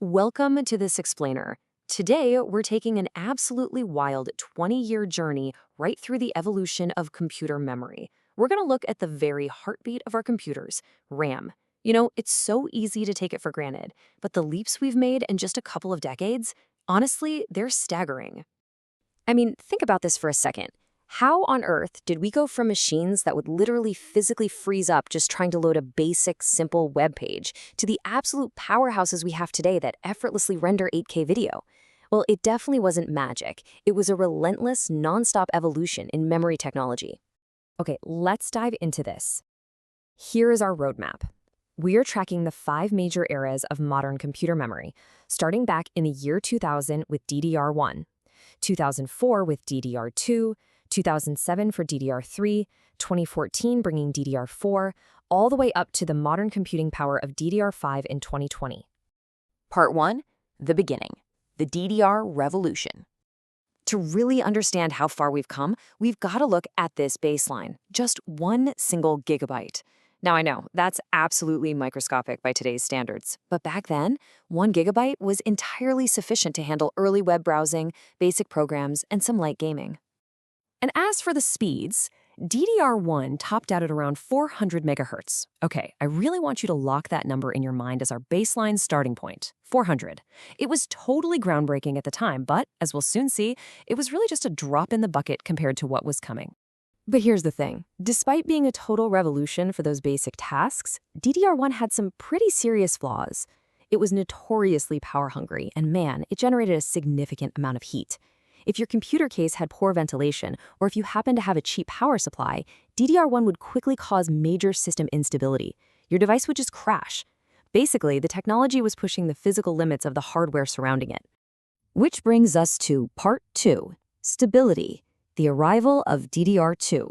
Welcome to this explainer. Today, we're taking an absolutely wild 20-year journey right through the evolution of computer memory. We're going to look at the very heartbeat of our computers, RAM. It's so easy to take it for granted, but the leaps we've made in just a couple of decades, honestly, they're staggering. I mean, think about this for a second. How on earth did we go from machines that would literally physically freeze up just trying to load a basic, simple web page to the absolute powerhouses we have today that effortlessly render 8K video? Well, it definitely wasn't magic. It was a relentless, nonstop evolution in memory technology. Okay, let's dive into this. Here is our roadmap. We are tracking the 5 major eras of modern computer memory, starting back in the year 2000 with DDR1, 2004 with DDR2, 2007 for DDR3, 2014 bringing DDR4, all the way up to the modern computing power of DDR5 in 2020. Part 1. The beginning. The DDR revolution. To really understand how far we've come, we've got to look at this baseline, just 1 single gigabyte. Now I know, that's absolutely microscopic by today's standards, but back then, 1 gigabyte was entirely sufficient to handle early web browsing, basic programs, and some light gaming. And as for the speeds, DDR1 topped out at around 400 megahertz. Okay, I really want you to lock that number in your mind as our baseline starting point, 400. It was totally groundbreaking at the time, but as we'll soon see, it was really just a drop in the bucket compared to what was coming. But here's the thing. Despite being a total revolution for those basic tasks, DDR1 had some pretty serious flaws. It was notoriously power-hungry, and man, it generated a significant amount of heat. If your computer case had poor ventilation, or if you happened to have a cheap power supply, DDR1 would quickly cause major system instability. Your device would just crash. Basically, the technology was pushing the physical limits of the hardware surrounding it. Which brings us to Part 2, Stability, the arrival of DDR2.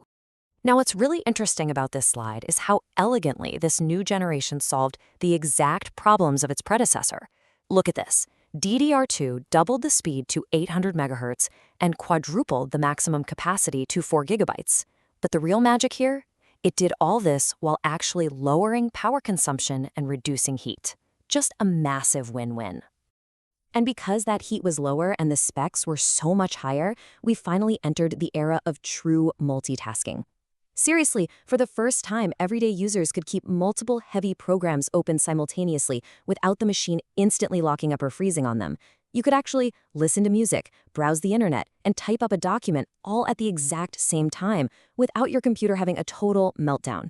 Now, what's really interesting about this slide is how elegantly this new generation solved the exact problems of its predecessor. Look at this. DDR2 doubled the speed to 800 megahertz and quadrupled the maximum capacity to 4 gigabytes. But the real magic here? It did all this while actually lowering power consumption and reducing heat. Just a massive win-win. And because that heat was lower and the specs were so much higher, we finally entered the era of true multitasking. Seriously, for the first time, everyday users could keep multiple heavy programs open simultaneously without the machine instantly locking up or freezing on them. You could actually listen to music, browse the internet, and type up a document all at the exact same time without your computer having a total meltdown.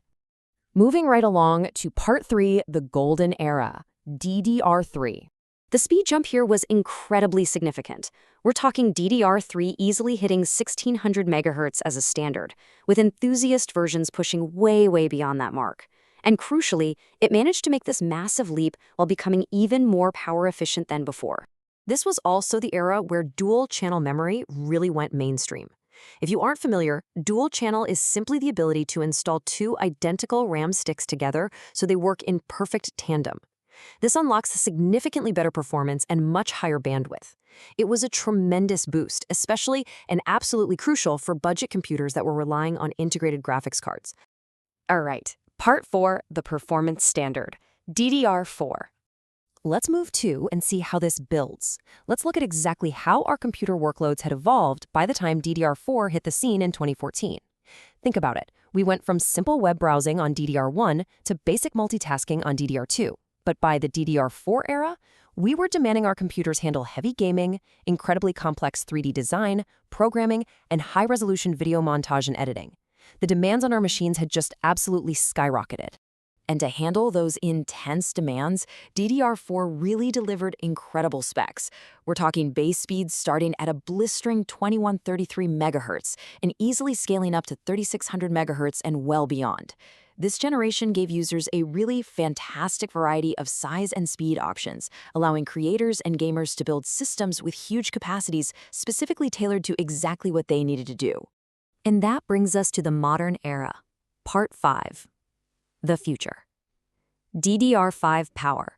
Moving right along to Part 3, the golden era, DDR3. The speed jump here was incredibly significant. We're talking DDR3 easily hitting 1600 megahertz as a standard, with enthusiast versions pushing way beyond that mark. And crucially, it managed to make this massive leap while becoming even more power efficient than before. This was also the era where dual-channel memory really went mainstream. If you aren't familiar, dual-channel is simply the ability to install 2 identical RAM sticks together so they work in perfect tandem. This unlocks a significantly better performance and much higher bandwidth. It was a tremendous boost, especially and absolutely crucial for budget computers that were relying on integrated graphics cards. All right, Part 4, the performance standard, DDR4. Let's move to and see how this builds. Let's look at exactly how our computer workloads had evolved by the time DDR4 hit the scene in 2014. Think about it. We went from simple web browsing on DDR1 to basic multitasking on DDR2. But by the DDR4 era, we were demanding our computers handle heavy gaming, incredibly complex 3D design, programming, and high-resolution video montage and editing. The demands on our machines had just absolutely skyrocketed. And to handle those intense demands, DDR4 really delivered incredible specs. We're talking base speeds starting at a blistering 2133 megahertz and easily scaling up to 3600 megahertz and well beyond. This generation gave users a really fantastic variety of size and speed options, allowing creators and gamers to build systems with huge capacities specifically tailored to exactly what they needed to do. And that brings us to the modern era. Part 5. The future. DDR5 power.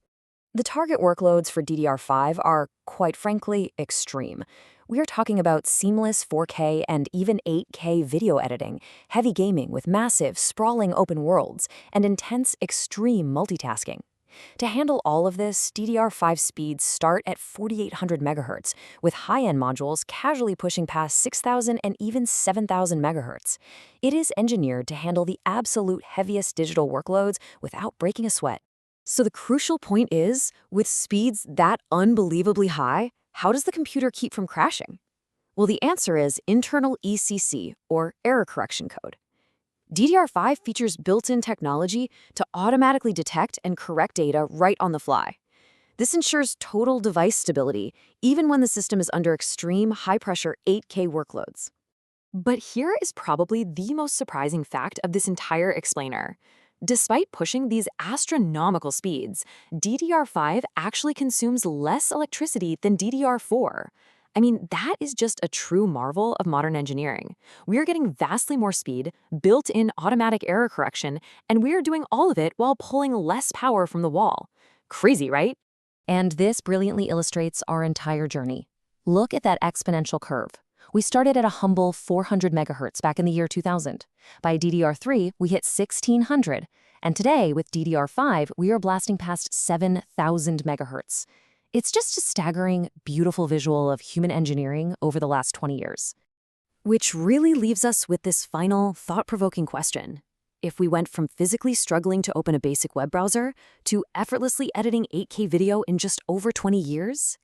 The target workloads for DDR5 are, quite frankly, extreme. We are talking about seamless 4K and even 8K video editing, heavy gaming with massive, sprawling open worlds, and intense, extreme multitasking. To handle all of this, DDR5 speeds start at 4800 MHz, with high-end modules casually pushing past 6000 and even 7000 MHz. It is engineered to handle the absolute heaviest digital workloads without breaking a sweat. So the crucial point is, with speeds that unbelievably high, how does the computer keep from crashing? Well, the answer is internal ECC, or error correction code. DDR5 features built-in technology to automatically detect and correct data right on the fly. This ensures total device stability, even when the system is under extreme high-pressure 8K workloads. But here is probably the most surprising fact of this entire explainer. Despite pushing these astronomical speeds, DDR5 actually consumes less electricity than DDR4. I mean, that is just a true marvel of modern engineering. We are getting vastly more speed, built-in automatic error correction, and we are doing all of it while pulling less power from the wall. Crazy, right? And this brilliantly illustrates our entire journey. Look at that exponential curve. We started at a humble 400 megahertz back in the year 2000. By DDR3, we hit 1600. And today, with DDR5, we are blasting past 7,000 megahertz. It's just a staggering, beautiful visual of human engineering over the last 20 years. Which really leaves us with this final, thought-provoking question. If we went from physically struggling to open a basic web browser to effortlessly editing 8K video in just over 20 years,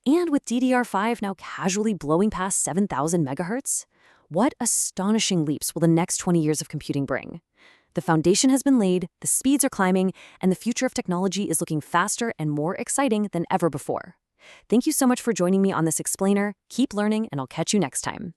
and with DDR5 now casually blowing past 7,000 megahertz, what astonishing leaps will the next 20 years of computing bring? The foundation has been laid, the speeds are climbing, and the future of technology is looking faster and more exciting than ever before. Thank you so much for joining me on this explainer. Keep learning, and I'll catch you next time.